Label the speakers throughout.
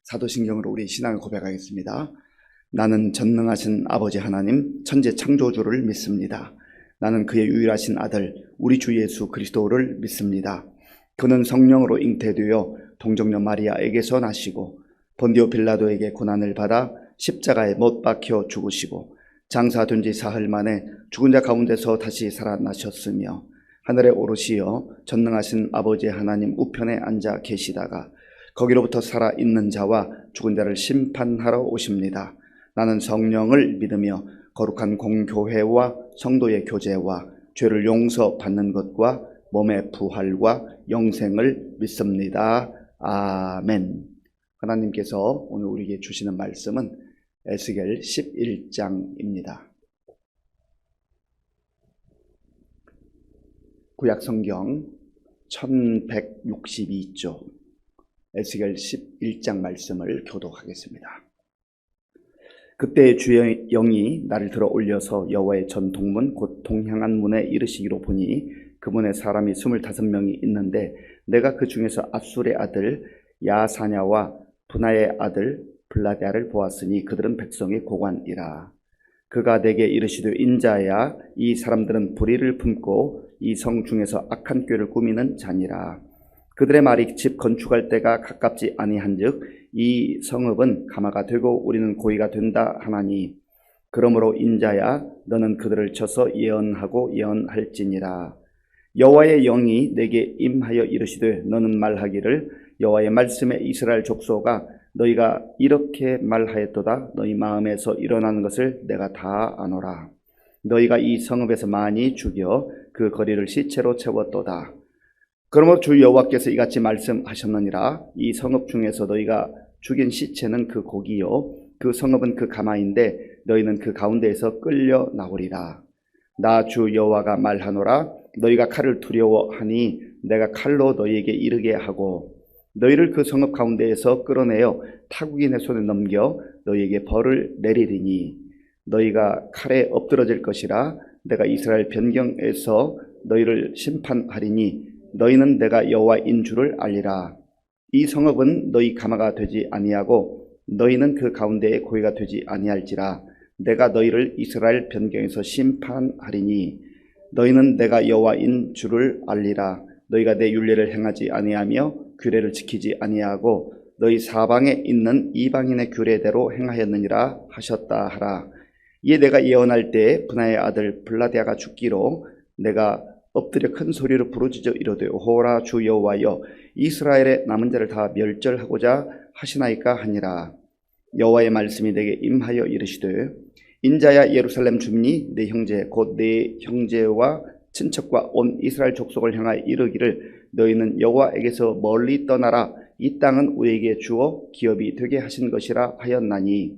Speaker 1: 사도신경으로 우리 신앙을 고백하겠습니다. 나는 전능하신 아버지 하나님 천재 창조주를 믿습니다. 나는 그의 유일하신 아들 우리 주 예수 그리스도를 믿습니다. 그는 성령으로 잉태되어 동정녀 마리아에게서 나시고 본디오 빌라도에게 고난을 받아 십자가에 못 박혀 죽으시고 장사된 지 사흘 만에 죽은 자 가운데서 다시 살아나셨으며 하늘에 오르시어 전능하신 아버지 하나님 우편에 앉아 계시다가 거기로부터 살아있는 자와 죽은 자를 심판하러 오십니다. 나는 성령을 믿으며 거룩한 공교회와 성도의 교제와 죄를 용서받는 것과 몸의 부활과 영생을 믿습니다. 아멘. 하나님께서 오늘 우리에게 주시는 말씀은 에스겔 11장입니다. 구약성경 1162쪽 에스겔 11장 말씀을 교독하겠습니다. 그때 주의 영이 나를 들어 올려서 여호와의 전 동문 곧 동향한 문에 이르시기로 보니 그 문에 사람이 25명이 있는데 내가 그 중에서 압술의 아들 야사냐와 분하의 아들 블라데아를 보았으니 그들은 백성의 고관이라. 그가 내게 이르시되 인자야 이 사람들은 불의를 품고 이 성 중에서 악한 꾀를 꾸미는 자니라. 그들의 말이 집 건축할 때가 가깝지 아니한즉 이 성읍은 가마가 되고 우리는 고의가 된다 하나니 그러므로 인자야 너는 그들을 쳐서 예언하고 예언할지니라. 여호와의 영이 내게 임하여 이르시되 너는 말하기를 여호와의 말씀에 이스라엘 족속아 너희가 이렇게 말하였도다. 너희 마음에서 일어나는 것을 내가 다 아노라. 너희가 이 성읍에서 많이 죽여 그 거리를 시체로 채웠도다. 그러므로 주 여호와께서 이같이 말씀하셨느니라. 이 성읍 중에서 너희가 죽인 시체는 그 고기요 그 성읍은 그 가마인데 너희는 그 가운데에서 끌려 나오리라. 나 주 여호와가 말하노라. 너희가 칼을 두려워하니 내가 칼로 너희에게 이르게 하고 너희를 그 성읍 가운데에서 끌어내어 타국인의 손에 넘겨 너희에게 벌을 내리리니 너희가 칼에 엎드러질 것이라. 내가 이스라엘 변경에서 너희를 심판하리니 너희는 내가 여호와인 줄을 알리라. 이 성읍은 너희 가마가 되지 아니하고 너희는 그 가운데에 고의가 되지 아니할지라. 내가 너희를 이스라엘 변경에서 심판하리니 너희는 내가 여호와인 줄을 알리라. 너희가 내 율례를 행하지 아니하며 규례를 지키지 아니하고 너희 사방에 있는 이방인의 규례대로 행하였느니라 하셨다 하라. 이에 내가 예언할 때에 분하의 아들 블라데아가 죽기로 내가 엎드려 큰 소리로 부르짖어 이르되 오호라 주 여호와여 이스라엘의 남은 자를 다 멸절하고자 하시나이까 하니라. 여호와의 말씀이 내게 임하여 이르시되 인자야 예루살렘 주민이 내 형제 곧 내 형제와 친척과 온 이스라엘 족속을 향하여 이르기를 너희는 여호와에게서 멀리 떠나라. 이 땅은 우리에게 주어 기업이 되게 하신 것이라 하였나니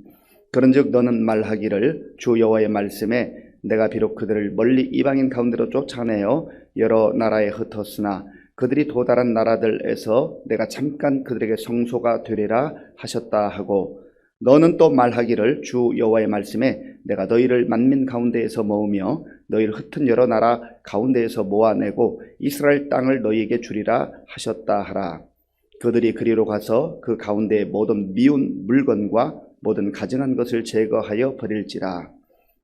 Speaker 1: 그런즉 너는 말하기를 주 여호와의 말씀에 내가 비록 그들을 멀리 이방인 가운데로 쫓아내어 여러 나라에 흩었으나 그들이 도달한 나라들에서 내가 잠깐 그들에게 성소가 되리라 하셨다 하고 너는 또 말하기를 주 여호와의 말씀에 내가 너희를 만민 가운데에서 모으며 너희를 흩은 여러 나라 가운데에서 모아내고 이스라엘 땅을 너희에게 주리라 하셨다 하라. 그들이 그리로 가서 그 가운데의 모든 미운 물건과 모든 가증한 것을 제거하여 버릴지라.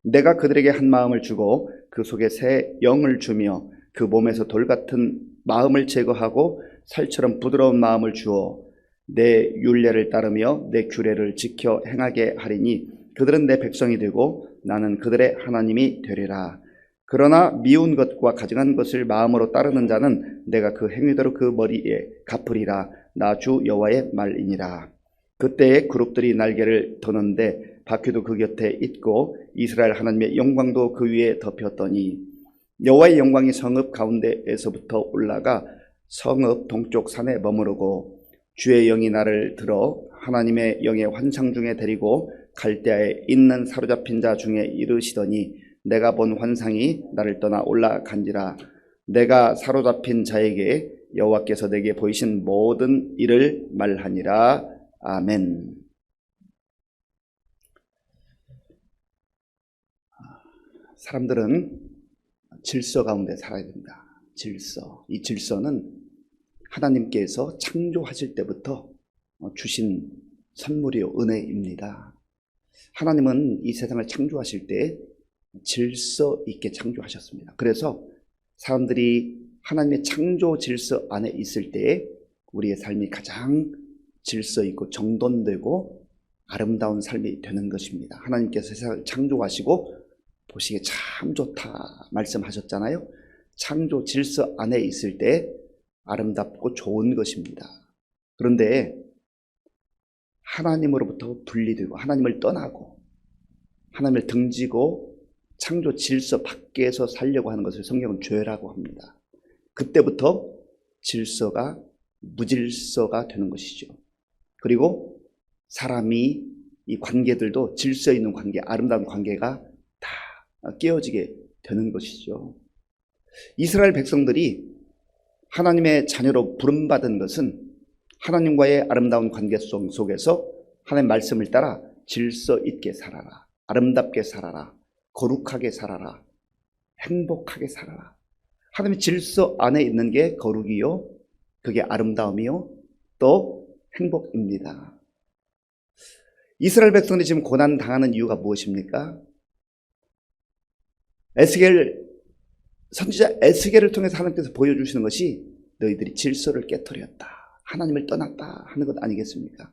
Speaker 1: 내가 그들에게 한 마음을 주고 그 속에 새 영을 주며 그 몸에서 돌 같은 마음을 제거하고 살처럼 부드러운 마음을 주어 내 율례를 따르며 내 규례를 지켜 행하게 하리니 그들은 내 백성이 되고 나는 그들의 하나님이 되리라. 그러나 미운 것과 가증한 것을 마음으로 따르는 자는 내가 그 행위대로 그 머리에 갚으리라. 나 주 여호와의 말이니라. 그때에 그룹들이 날개를 드는데 바퀴도 그 곁에 있고 이스라엘 하나님의 영광도 그 위에 덮였더니 여호와의 영광이 성읍 가운데에서부터 올라가 성읍 동쪽 산에 머무르고 주의 영이 나를 들어 하나님의 영의 환상 중에 데리고 갈대아에 있는 사로잡힌 자 중에 이르시더니 내가 본 환상이 나를 떠나 올라간지라. 내가 사로잡힌 자에게 여호와께서 내게 보이신 모든 일을 말하니라. 아멘. 사람들은 질서 가운데 살아야 된다. 질서. 이 질서는 하나님께서 창조하실 때부터 주신 선물이요, 은혜입니다. 하나님은 이 세상을 창조하실 때 질서 있게 창조하셨습니다. 그래서 사람들이 하나님의 창조 질서 안에 있을 때 우리의 삶이 가장 질서 있고 정돈되고 아름다운 삶이 되는 것입니다. 하나님께서 세상을 창조하시고 보시기에 참 좋다 말씀하셨잖아요. 창조 질서 안에 있을 때 아름답고 좋은 것입니다. 그런데 하나님으로부터 분리되고 하나님을 떠나고 하나님을 등지고 창조 질서 밖에서 살려고 하는 것을 성경은 죄라고 합니다. 그때부터 질서가 무질서가 되는 것이죠. 그리고 사람이 이 관계들도 질서 있는 관계, 아름다운 관계가 다 깨어지게 되는 것이죠. 이스라엘 백성들이 하나님의 자녀로 부름받은 것은 하나님과의 아름다운 관계 속에서 하나님의 말씀을 따라 질서 있게 살아라, 아름답게 살아라, 거룩하게 살아라, 행복하게 살아라. 하나님의 질서 안에 있는 게 거룩이요, 그게 아름다움이요, 또 행복입니다. 이스라엘 백성들이 지금 고난 당하는 이유가 무엇입니까? 선지자 에스겔을 통해서 하나님께서 보여주시는 것이 너희들이 질서를 깨뜨렸다, 하나님을 떠났다 하는 것 아니겠습니까?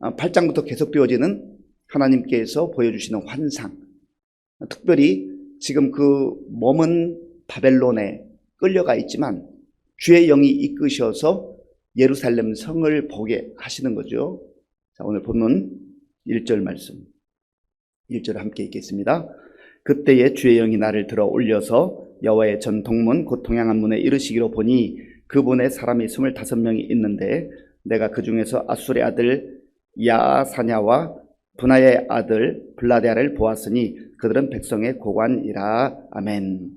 Speaker 1: 8장부터 계속되어지는 하나님께서 보여주시는 환상, 특별히 지금 그 몸은 바벨론에 끌려가 있지만 주의 영이 이끄셔서 예루살렘 성을 보게 하시는 거죠. 자, 오늘 본문 1절 말씀, 1절 함께 읽겠습니다. 그때에 주의 영이 나를 들어 올려서 여호와의 전 동문 곧 동양한 문에 이르시기로 보니 그분의 사람이 25명이 있는데 내가 그 중에서 아술의 아들 야사냐와 분하의 아들 블라데아를 보았으니 그들은 백성의 고관이라. 아멘.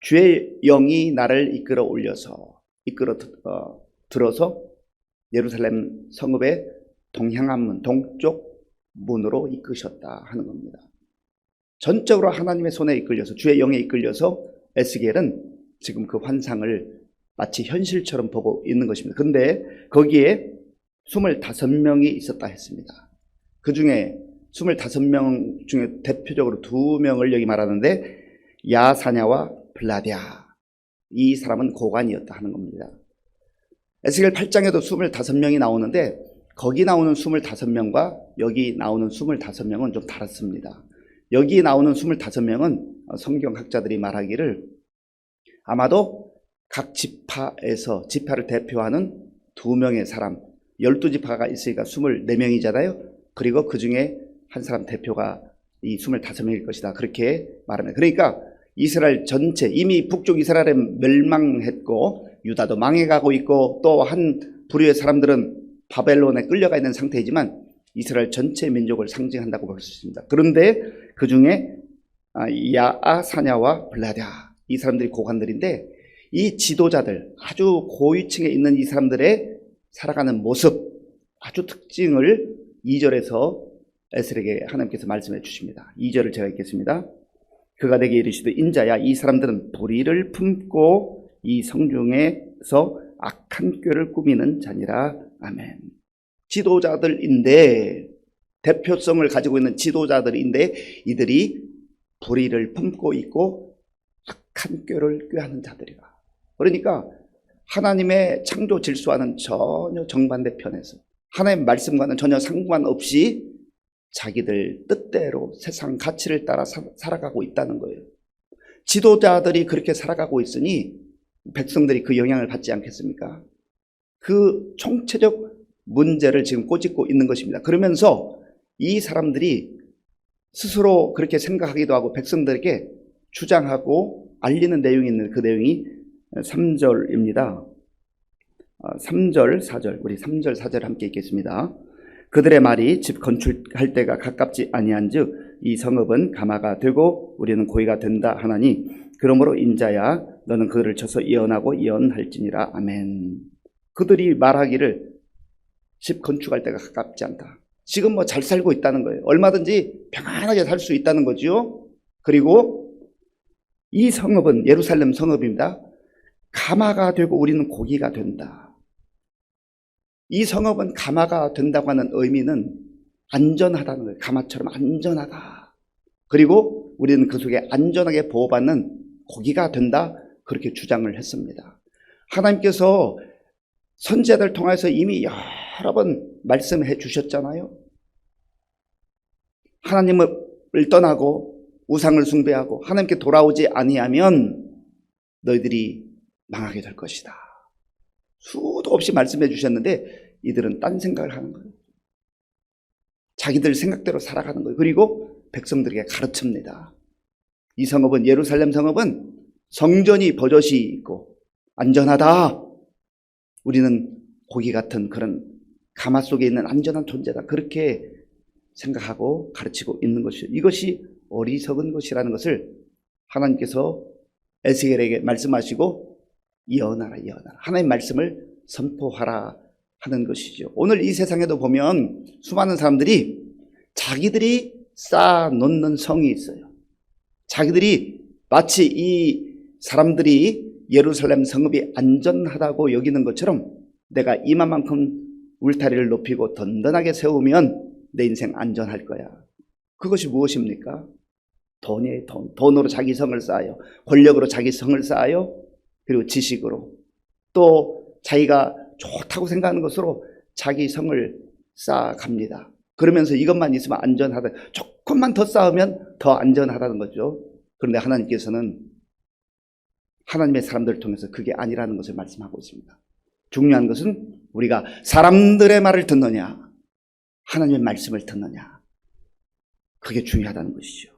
Speaker 1: 주의 영이 나를 들어서 예루살렘 성읍의 동향한 문, 동쪽 문으로 이끄셨다 하는 겁니다. 전적으로 하나님의 손에 이끌려서, 주의 영에 이끌려서 에스겔은 지금 그 환상을 마치 현실처럼 보고 있는 것입니다. 그런데 거기에 25명이 있었다 했습니다. 그 중에 25명 중에 대표적으로 2명을 여기 말하는데 야사냐와 블라데아, 이 사람은 고관이었다 하는 겁니다. 에스겔 8장에도 25명이 나오는데 거기 나오는 25명과 여기 나오는 25명은 좀 다릅니다. 여기 나오는 25명은 성경학자들이 말하기를 아마도 각 지파를 대표하는 2명의 사람, 12지파가 있으니까 24명이잖아요. 그리고 그 중에 한 사람 대표가 이 25명일 것이다, 그렇게 말합니다. 그러니까 이스라엘 전체, 이미 북쪽 이스라엘은 멸망했고 유다도 망해가고 있고 또 한 부류의 사람들은 바벨론에 끌려가 있는 상태이지만 이스라엘 전체 민족을 상징한다고 볼 수 있습니다. 그런데 그 중에 야사냐와 블라데아, 이 사람들이 고관들인데 이 지도자들, 아주 고위층에 있는 이 사람들의 살아가는 모습, 아주 특징을 2절에서 에스겔에게 하나님께서 말씀해 주십니다. 2절을 제가 읽겠습니다. 그가 내게 이르시되 인자야, 이 사람들은 불의를 품고 이 성중에서 악한 꾀를 꾸미는 자니라. 아멘. 지도자들인데, 대표성을 가지고 있는 지도자들인데 이들이 불의를 품고 있고 악한 꾀를 꾀하는 자들이라. 그러니까 하나님의 창조 질서와는 전혀 정반대 편에서, 하나님의 말씀과는 전혀 상관없이 자기들 뜻대로 세상 가치를 따라 살아가고 있다는 거예요. 지도자들이 그렇게 살아가고 있으니 백성들이 그 영향을 받지 않겠습니까? 그 총체적 문제를 지금 꼬집고 있는 것입니다. 그러면서 이 사람들이 스스로 그렇게 생각하기도 하고 백성들에게 주장하고 알리는 내용이 있는, 그 내용이 3절입니다. 3절, 4절, 우리 3절, 4절 함께 읽겠습니다. 그들의 말이 집 건축할 때가 가깝지 아니한즉 이 성읍은 가마가 되고 우리는 고의가 된다 하나니 그러므로 인자야 너는 그들을 쳐서 예언하고 예언할지니라. 아멘. 그들이 말하기를 집 건축할 때가 가깝지 않다. 지금 뭐 잘 살고 있다는 거예요. 얼마든지 평안하게 살 수 있다는 거죠. 그리고 이 성읍은 예루살렘 성읍입니다. 가마가 되고 우리는 고기가 된다. 이 성읍은 가마가 된다고 하는 의미는 안전하다는 거예요. 가마처럼 안전하다. 그리고 우리는 그 속에 안전하게 보호받는 고기가 된다. 그렇게 주장을 했습니다. 하나님께서 선지자들 통해서 이미 여러 번 말씀해 주셨잖아요. 하나님을 떠나고 우상을 숭배하고 하나님께 돌아오지 아니하면 너희들이 망하게 될 것이다. 수도 없이 말씀해 주셨는데 이들은 딴 생각을 하는 거예요. 자기들 생각대로 살아가는 거예요. 그리고 백성들에게 가르칩니다. 이 성읍은, 예루살렘 성읍은 성전이 버젓이 있고 안전하다. 우리는 고기 같은 그런 가마 속에 있는 안전한 존재다. 그렇게 생각하고 가르치고 있는 것이죠. 이것이 어리석은 것이라는 것을 하나님께서 에스겔에게 말씀하시고 예언하라. 하나님의 말씀을 선포하라 하는 것이죠. 오늘 이 세상에도 보면 수많은 사람들이 자기들이 쌓아놓는 성이 있어요. 자기들이 마치 이 사람들이 예루살렘 성읍이 안전하다고 여기는 것처럼 내가 이만큼 울타리를 높이고 든든하게 세우면 내 인생 안전할 거야. 그것이 무엇입니까? 돈이에요. 돈으로 자기 성을 쌓아요. 권력으로 자기 성을 쌓아요. 그리고 지식으로 또 자기가 좋다고 생각하는 것으로 자기 성을 쌓아갑니다. 그러면서 이것만 있으면 안전하다. 조금만 더 쌓으면 더 안전하다는 거죠. 그런데 하나님께서는 하나님의 사람들을 통해서 그게 아니라는 것을 말씀하고 있습니다. 중요한 것은 우리가 사람들의 말을 듣느냐 하나님의 말씀을 듣느냐, 그게 중요하다는 것이죠.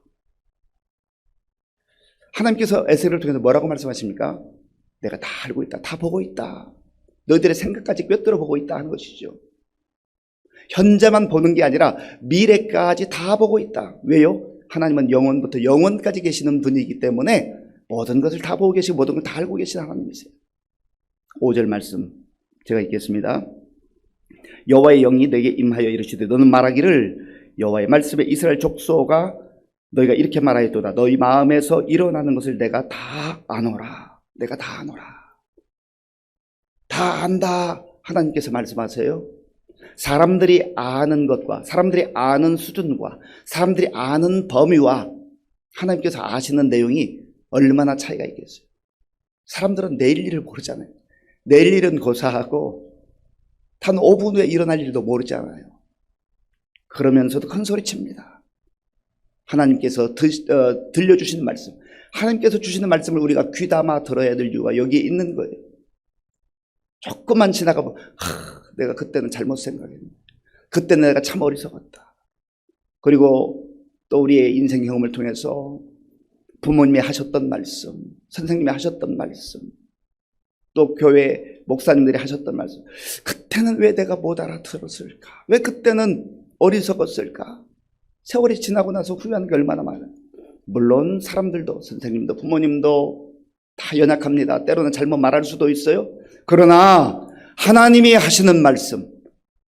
Speaker 1: 하나님께서 에스겔을 통해서 뭐라고 말씀하십니까? 내가 다 알고 있다. 다 보고 있다. 너희들의 생각까지 꿰뚫어 보고 있다 하는 것이죠. 현재만 보는 게 아니라 미래까지 다 보고 있다. 왜요? 하나님은 영원부터 영원까지 계시는 분이기 때문에 모든 것을 다 보고 계시고 모든 걸 다 알고 계시는 하나님이세요. 5절 말씀 제가 읽겠습니다. 여호와의 영이 내게 임하여 이르시되 너는 말하기를 여호와의 말씀에 이스라엘 족속아 너희가 이렇게 말하였도다. 너희 마음에서 일어나는 것을 내가 다 아노라. 내가 다 아노라. 다 안다. 하나님께서 말씀하세요. 사람들이 아는 것과 사람들이 아는 수준과 사람들이 아는 범위와 하나님께서 아시는 내용이 얼마나 차이가 있겠어요. 사람들은 내일 일을 모르잖아요. 내일 일은 고사하고 단 5분 후에 일어날 일도 모르잖아요. 그러면서도 큰 소리칩니다. 하나님께서 들려주시는 말씀, 하나님께서 주시는 말씀을 우리가 귀담아 들어야 될 이유가 여기에 있는 거예요. 조금만 지나가면 내가 그때는 잘못 생각했네. 그때는 내가 참 어리석었다. 그리고 또 우리의 인생 경험을 통해서 부모님이 하셨던 말씀, 선생님이 하셨던 말씀, 또 교회 목사님들이 하셨던 말씀, 그때는 왜 내가 못 알아들었을까? 왜 그때는 어리석었을까? 세월이 지나고 나서 후회하는 게 얼마나 많아요. 물론 사람들도, 선생님도 부모님도 다 연약합니다. 때로는 잘못 말할 수도 있어요. 그러나 하나님이 하시는 말씀,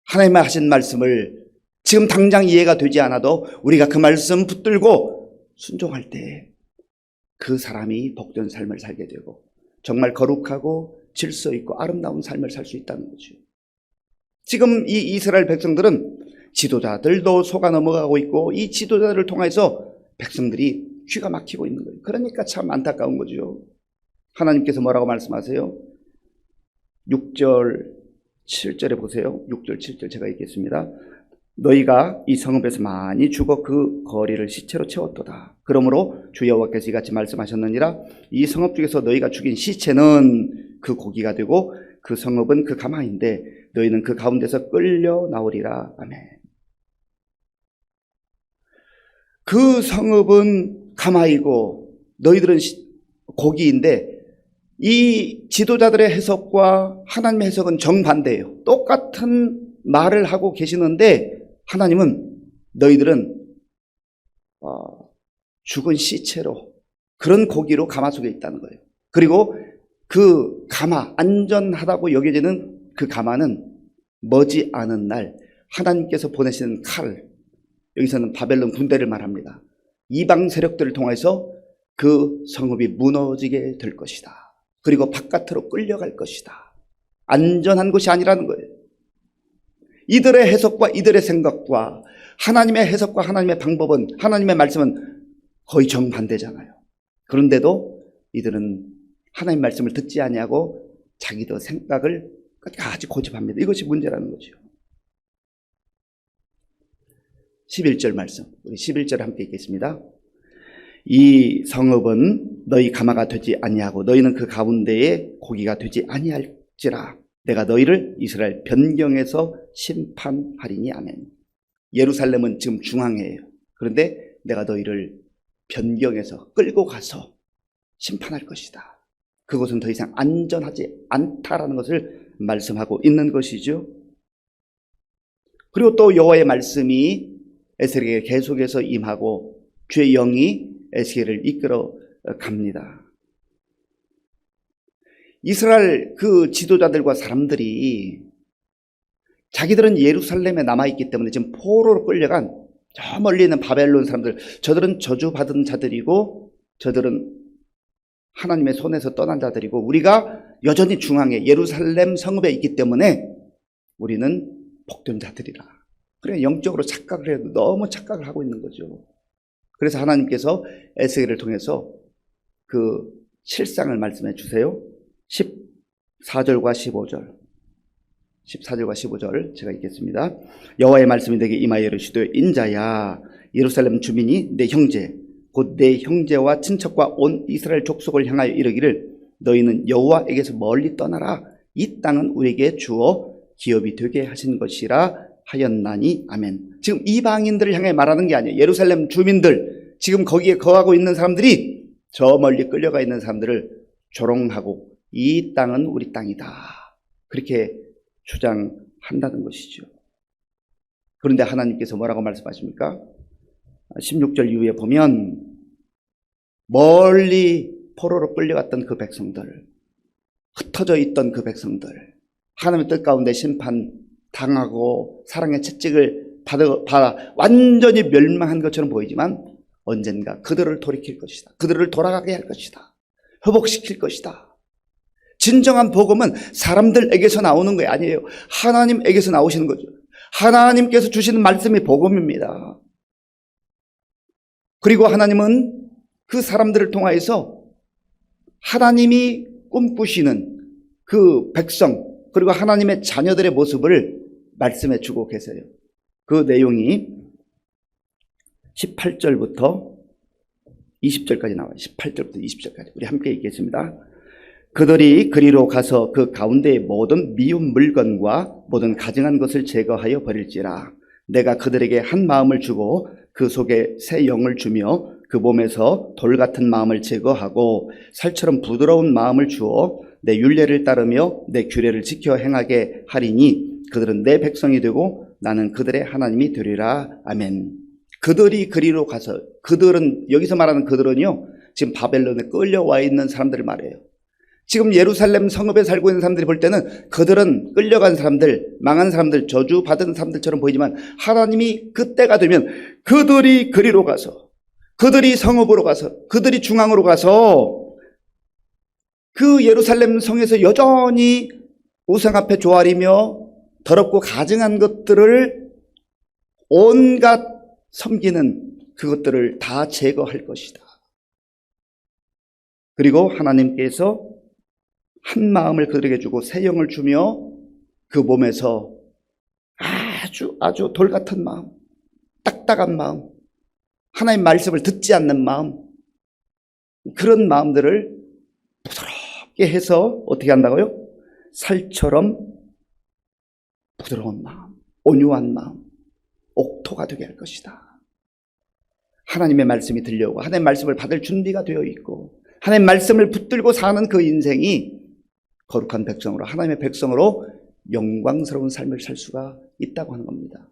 Speaker 1: 하나님이 하신 말씀을 지금 당장 이해가 되지 않아도 우리가 그 말씀 붙들고 순종할 때 그 사람이 복된 삶을 살게 되고 정말 거룩하고 질서 있고 아름다운 삶을 살 수 있다는 거죠. 지금 이 이스라엘 백성들은 지도자들도 속아 넘어가고 있고 이 지도자들을 통해서 백성들이 귀가 막히고 있는 거예요. 그러니까 참 안타까운 거죠. 하나님께서 뭐라고 말씀하세요? 6절 7절에 보세요. 6절 7절 제가 읽겠습니다. 너희가 이 성읍에서 많이 죽어 그 거리를 시체로 채웠도다. 그러므로 주 여호와께서 이같이 말씀하셨느니라. 이 성읍 중에서 너희가 죽인 시체는 그 고기가 되고 그 성읍은 그 가마인데 너희는 그 가운데서 끌려 나오리라. 아멘. 그 성읍은 가마이고 너희들은 고기인데 이 지도자들의 해석과 하나님의 해석은 정반대예요. 똑같은 말을 하고 계시는데 하나님은 너희들은 죽은 시체로 그런 고기로 가마 속에 있다는 거예요. 그리고 그 가마, 안전하다고 여겨지는 그 가마는 머지않은 날 하나님께서 보내시는 칼, 여기서는 바벨론 군대를 말합니다. 이방 세력들을 통해서 그 성읍이 무너지게 될 것이다. 그리고 바깥으로 끌려갈 것이다. 안전한 곳이 아니라는 거예요. 이들의 해석과 이들의 생각과 하나님의 해석과 하나님의 방법은, 하나님의 말씀은 거의 정반대잖아요. 그런데도 이들은 하나님 말씀을 듣지 아니하고 자기도 생각을 끝까지 고집합니다. 이것이 문제라는 거죠. 11절 말씀, 우리 11절 함께 읽겠습니다. 이 성읍은 너희 가마가 되지 아니하고 너희는 그 가운데에 고기가 되지 아니할지라. 내가 너희를 이스라엘 변경에서 심판하리니. 아멘. 예루살렘은 지금 중앙이에요. 그런데 내가 너희를 변경해서 끌고 가서 심판할 것이다. 그것은 더 이상 안전하지 않다라는 것을 말씀하고 있는 것이죠. 그리고 또 여호와의 말씀이 에스겔에게 계속해서 임하고 주의 영이 에스겔을 이끌어 갑니다. 이스라엘 그 지도자들과 사람들이 자기들은 예루살렘에 남아있기 때문에 지금 포로로 끌려간 저 멀리 있는 바벨론 사람들, 저들은 저주받은 자들이고 저들은 하나님의 손에서 떠난 자들이고 우리가 여전히 중앙에 예루살렘 성읍에 있기 때문에 우리는 복된 자들이라. 그래 영적으로 착각을 해도 너무 착각을 하고 있는 거죠. 그래서 하나님께서 에스겔을 통해서 그 실상을 말씀해 주세요. 14절과 15절 14절과 15절 제가 읽겠습니다. 여호와의 말씀이 내게 임하여 이르시되 인자야, 예루살렘 주민이 내 형제 곧 내 형제와 친척과 온 이스라엘 족속을 향하여 이르기를 너희는 여호와에게서 멀리 떠나라. 이 땅은 우리에게 주어 기업이 되게 하신 것이라 하였나니. 아멘. 지금 이방인들을 향해 말하는 게 아니에요. 예루살렘 주민들, 지금 거기에 거하고 있는 사람들이 저 멀리 끌려가 있는 사람들을 조롱하고 이 땅은 우리 땅이다, 그렇게 주장한다는 것이죠. 그런데 하나님께서 뭐라고 말씀하십니까? 16절 이후에 보면 멀리 포로로 끌려갔던 그 백성들, 흩어져 있던 그 백성들, 하나님의 뜻 가운데 심판당하고 사랑의 채찍을 받아 완전히 멸망한 것처럼 보이지만 언젠가 그들을 돌이킬 것이다. 그들을 돌아가게 할 것이다. 회복시킬 것이다. 진정한 복음은 사람들에게서 나오는 게 아니에요. 하나님에게서 나오시는 거죠. 하나님께서 주시는 말씀이 복음입니다. 그리고 하나님은 그 사람들을 통하여서 하나님이 꿈꾸시는 그 백성 그리고 하나님의 자녀들의 모습을 말씀해 주고 계세요. 그 내용이 18절부터 20절까지 나와요. 18절부터 20절까지 우리 함께 읽겠습니다. 그들이 그리로 가서 그 가운데의 모든 미운 물건과 모든 가증한 것을 제거하여 버릴지라. 내가 그들에게 한 마음을 주고 그 속에 새 영을 주며 그 몸에서 돌 같은 마음을 제거하고 살처럼 부드러운 마음을 주어 내 율례를 따르며 내 규례를 지켜 행하게 하리니 그들은 내 백성이 되고 나는 그들의 하나님이 되리라. 아멘. 그들이 그리로 가서, 그들은, 여기서 말하는 그들은요, 지금 바벨론에 끌려와 있는 사람들을 말해요. 지금 예루살렘 성읍에 살고 있는 사람들이 볼 때는 그들은 끌려간 사람들, 망한 사람들, 저주받은 사람들처럼 보이지만 하나님이 그때가 되면 그들이 그리로 가서, 그들이 성읍으로 가서, 그들이 중앙으로 가서 그 예루살렘 성에서 여전히 우상 앞에 조아리며 더럽고 가증한 것들을 온갖 섬기는 그것들을 다 제거할 것이다. 그리고 하나님께서 한 마음을 그들에게 주고 새 영을 주며 그 몸에서 아주 돌 같은 마음, 딱딱한 마음, 하나님 말씀을 듣지 않는 마음, 그런 마음들을 부드럽게 해서 어떻게 한다고요? 살처럼 부드러운 마음, 온유한 마음, 옥토가 되게 할 것이다. 하나님의 말씀이 들려오고 하나님의 말씀을 받을 준비가 되어 있고 하나님의 말씀을 붙들고 사는 그 인생이 거룩한 백성으로, 하나님의 백성으로 영광스러운 삶을 살 수가 있다고 하는 겁니다.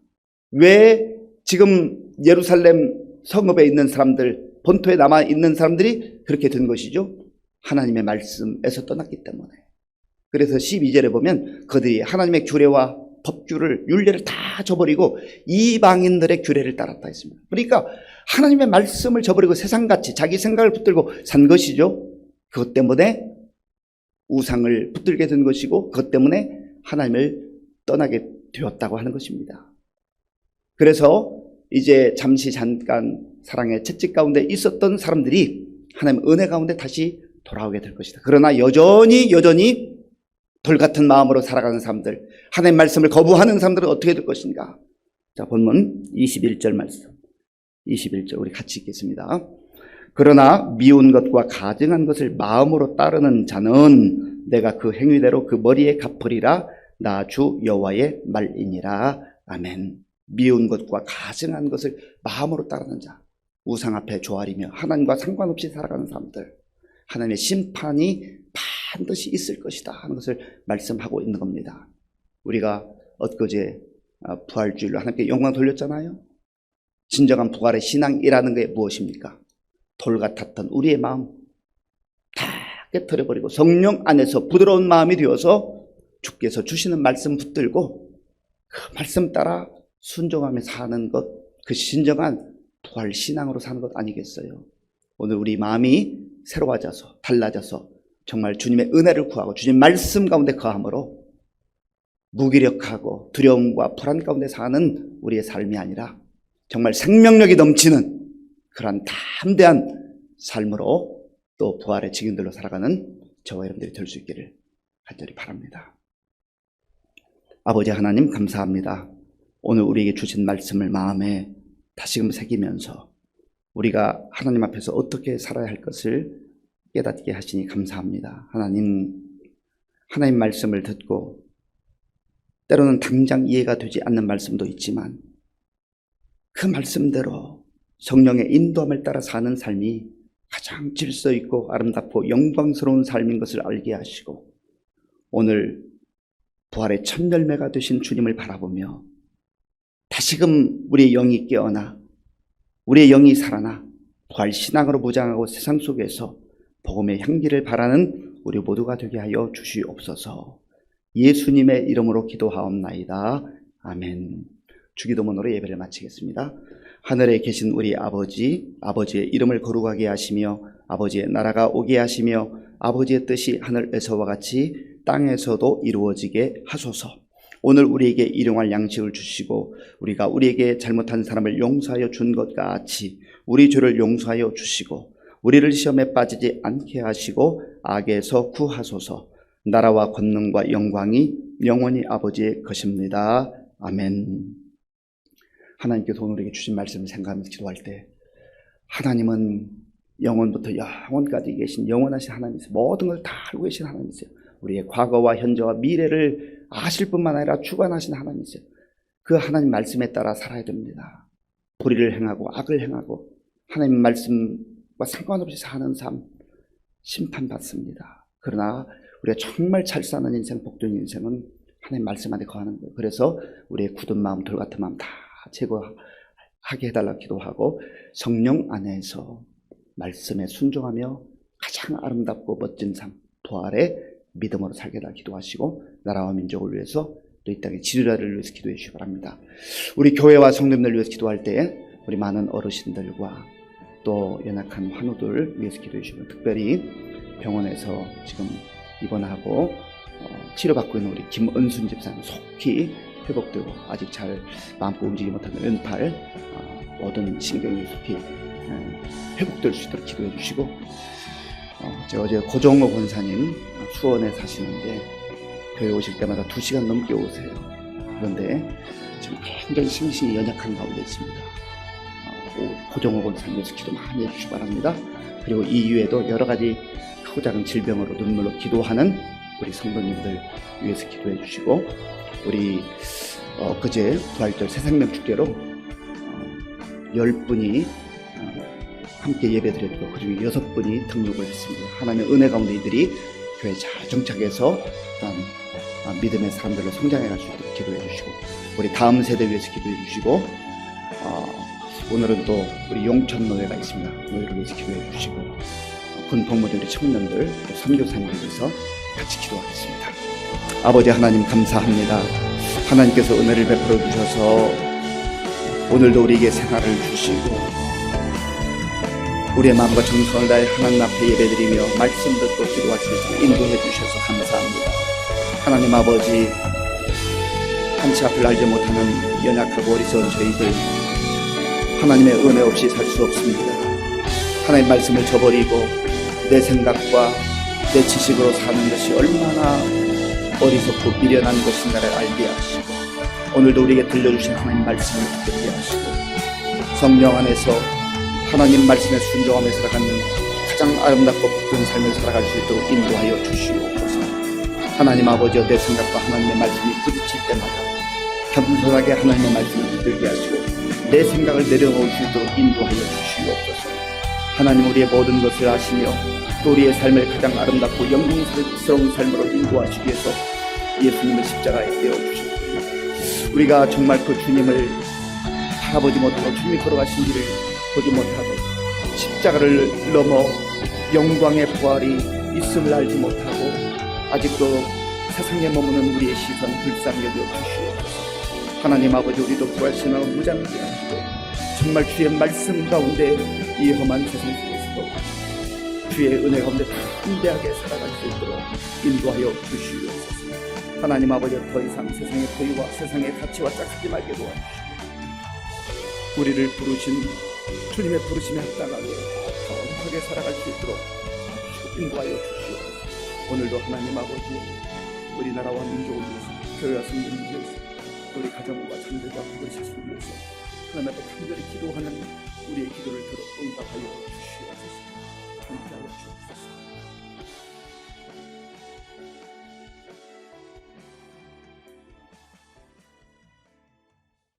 Speaker 1: 왜 지금 예루살렘 성읍에 있는 사람들, 본토에 남아 있는 사람들이 그렇게 된 것이죠? 하나님의 말씀에서 떠났기 때문에. 그래서 12절에 보면 그들이 하나님의 규례와 법규를, 율례를 다 저버리고 이방인들의 규례를 따랐다 했습니다. 그러니까 하나님의 말씀을 저버리고 세상같이 자기 생각을 붙들고 산 것이죠. 그것 때문에 우상을 붙들게 된 것이고 그것 때문에 하나님을 떠나게 되었다고 하는 것입니다. 그래서 이제 잠깐 사랑의 채찍 가운데 있었던 사람들이 하나님의 은혜 가운데 다시 돌아오게 될 것이다. 그러나 여전히 돌 같은 마음으로 살아가는 사람들, 하나님의 말씀을 거부하는 사람들은 어떻게 될 것인가? 자, 본문 21절 말씀. 21절 우리 같이 읽겠습니다. 그러나 미운 것과 가증한 것을 마음으로 따르는 자는 내가 그 행위대로 그 머리에 갚으리라. 나 주 여호와의 말이니라. 아멘. 미운 것과 가증한 것을 마음으로 따르는 자, 우상 앞에 조아리며 하나님과 상관없이 살아가는 사람들, 하나님의 심판이 반드시 있을 것이다 하는 것을 말씀하고 있는 겁니다. 우리가 엊그제 부활주일로 하나님께 영광 돌렸잖아요. 진정한 부활의 신앙이라는 게 무엇입니까? 돌 같았던 우리의 마음 다 깨트려버리고 성령 안에서 부드러운 마음이 되어서 주께서 주시는 말씀 붙들고 그 말씀 따라 순종하며 사는 것, 그 진정한 부활 신앙으로 사는 것 아니겠어요? 오늘 우리 마음이 새로워져서 달라져서 정말 주님의 은혜를 구하고 주님 말씀 가운데 거함으로 무기력하고 두려움과 불안 가운데 사는 우리의 삶이 아니라 정말 생명력이 넘치는 그런 담대한 삶으로 또 부활의 증인들로 살아가는 저와 여러분들이 될 수 있기를 간절히 바랍니다. 아버지 하나님 감사합니다. 오늘 우리에게 주신 말씀을 마음에 다시금 새기면서 우리가 하나님 앞에서 어떻게 살아야 할 것을 깨닫게 하시니 감사합니다. 하나님 말씀을 듣고 때로는 당장 이해가 되지 않는 말씀도 있지만 그 말씀대로 성령의 인도함을 따라 사는 삶이 가장 질서 있고 아름답고 영광스러운 삶인 것을 알게 하시고 오늘 부활의 첫 열매가 되신 주님을 바라보며 다시금 우리의 영이 깨어나 우리의 영이 살아나 부활 신앙으로 무장하고 세상 속에서 복음의 향기를 바라는 우리 모두가 되게 하여 주시옵소서. 예수님의 이름으로 기도하옵나이다. 아멘. 주기도문으로 예배를 마치겠습니다. 하늘에 계신 우리 아버지의 이름을 거룩하게 하시며 아버지의 나라가 오게 하시며 아버지의 뜻이 하늘에서와 같이 땅에서도 이루어지게 하소서. 오늘 우리에게 일용할 양식을 주시고 우리가 우리에게 잘못한 사람을 용서하여 준 것 같이 우리 죄를 용서하여 주시고 우리를 시험에 빠지지 않게 하시고 악에서 구하소서. 나라와 권능과 영광이 영원히 아버지의 것입니다. 아멘. 하나님께서 오늘 우리에게 주신 말씀을 생각하면서 기도할 때 하나님은 영원부터 영원까지 계신 영원하신 하나님이세요. 모든 걸 다 알고 계신 하나님이세요. 우리의 과거와 현재와 미래를 아실 뿐만 아니라 주관하신 하나님이세요. 그 하나님 말씀에 따라 살아야 됩니다. 불의를 행하고 악을 행하고 하나님 말씀과 상관없이 사는 삶 심판받습니다. 그러나 우리가 정말 잘 사는 인생, 복된 인생은 하나님 말씀 안에 거하는 거예요. 그래서 우리의 굳은 마음, 돌 같은 마음 다 제거하게 해달라고 기도하고 성령 안에서 말씀에 순종하며 가장 아름답고 멋진 삶, 부활의 믿음으로 살게 해달라고 기도하시고 나라와 민족을 위해서 또 이 땅의 지도자를 위해서 기도해 주시기 바랍니다. 우리 교회와 성도님들 위해서 기도할 때 우리 많은 어르신들과 또 연약한 환우들 위해서 기도해 주시고 특별히 병원에서 지금 입원하고 치료받고 있는 우리 김은순 집사님 속히 회복되고 아직 잘 마음껏 움직이지 못하는 왼팔 모든 신경이 속히 회복될 수 있도록 기도해 주시고 제가 어제 고종호 권사님 수원에 사시는데 교회 오실 때마다 2시간 넘게 오세요. 그런데 지금 굉장히 심신이 연약한 가운데 있습니다. 고종호 권사님께서 기도 많이 해주시기 바랍니다. 그리고 이외에도 여러 가지 크고 작은 질병으로 눈물로 기도하는 우리 성도님들 위해서 기도해 주시고 우리 그제 부활절 새생명 축제로 10분이 함께 예배드렸고 그중에 6분이 등록을 했습니다. 하나님의 은혜 가운데 이들이 교회에 잘 정착해서 믿음의 사람들로 성장해 갈 수 있도록 기도해 주시고 우리 다음 세대 위해서 기도해 주시고 오늘은 또 우리 용천노예가 있습니다. 노예를 위해서 기도해 주시고 군 복무들 우리 청년들 또 선교사님을 위해서 같이 기도하겠습니다. 아버지 하나님 감사합니다. 하나님께서 은혜를 베풀어 주셔서 오늘도 우리에게 생활을 주시고 우리의 마음과 정성을 다해 하나님 앞에 예배드리며 말씀 듣고 기도할 수 있도록 인도해 주셔서 감사합니다. 하나님 아버지 한치 앞을 알지 못하는 연약하고 어리석은 저희들, 하나님의 은혜 없이 살 수 없습니다. 하나님의 말씀을 저버리고 내 생각과 내 지식으로 사는 것이 얼마나 어리석고 미련한 것인가를 알게 하시고, 오늘도 우리에게 들려주신 하나님 말씀을 듣게 하시고, 성령 안에서 하나님 말씀에 순종하며 살아가는 가장 아름답고 복된 삶을 살아갈 수 있도록 인도하여 주시옵소서. 하나님 아버지여, 내 생각과 하나님의 말씀이 부딪힐 때마다 겸손하게 하나님의 말씀을 붙들게 하시고 내 생각을 내려놓을 수 있도록 인도하여 주시옵소서. 하나님, 우리의 모든 것을 아시며 또 우리의 삶을 가장 아름답고 영광스러운 삶으로 인도하시기 위해서 예수님을 십자가에 떼어주셨고, 우리가 정말 그 주님을 바라보지 못하고 주님이 걸어가신 길을 보지 못하고 십자가를 넘어 영광의 부활이 있음을 알지 못하고 아직도 세상에 머무는 우리의 시선 불쌍히 여겨 주시옵소서. 하나님 아버지, 우리도 부활신앙을 무장하게 하시고 정말 주의 말씀 가운데 이 험한 세상 속에서도 주의 은혜 가운데 담대하게 살아갈 수 있도록 인도하여 주시옵소서. 하나님 아버지, 더 이상 세상의 포유와 세상의 가치와 짝하지 말게 도와주시고 우리를 부르신 주님의 부르심에 합당하게 거룩하게 살아갈 수 있도록 인도하여 주시옵소서. 오늘도 하나님 아버지, 우리나라와 민족을 위해서, 교회와 성도를 위해서, 우리 가정과 자녀들과 그것을 위해서 하나님 앞에 간절히 기도하는